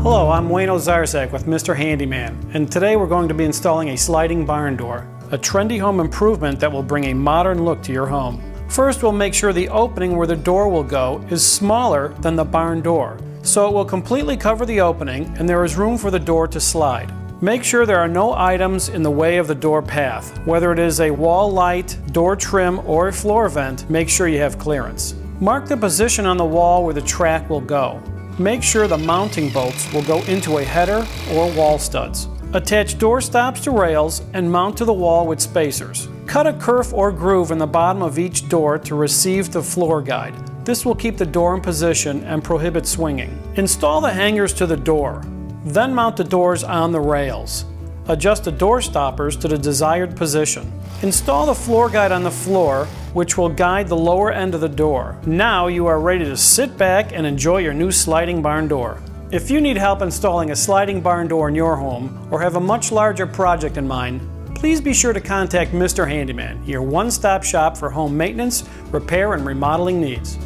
Hello, I'm Owczarzak with Mr. Handyman, and today we're going to be installing a sliding barn door, a trendy home improvement that will bring a modern look to your home. First, we'll make sure the opening where the door will go is smaller than the barn door, so it will completely cover the opening and there is room for the door to slide. Make sure there are no items in the way of the door path. Whether it is a wall light, door trim, or a floor vent, make sure you have clearance. Mark the position on the wall where the track will go. Make sure the mounting bolts will go into a header or wall studs. Attach door stops to rails and mount to the wall with spacers. Cut a kerf or groove in the bottom of each door to receive the floor guide. This will keep the door in position and prohibit swinging. Install the hangers to the door. Then mount the doors on the rails. Adjust the door stoppers to the desired position. Install the floor guide on the floor, which will guide the lower end of the door. Now you are ready to sit back and enjoy your new sliding barn door. If you need help installing a sliding barn door in your home or have a much larger project in mind, please be sure to contact Mr. Handyman, your one-stop shop for home maintenance, repair, and remodeling needs.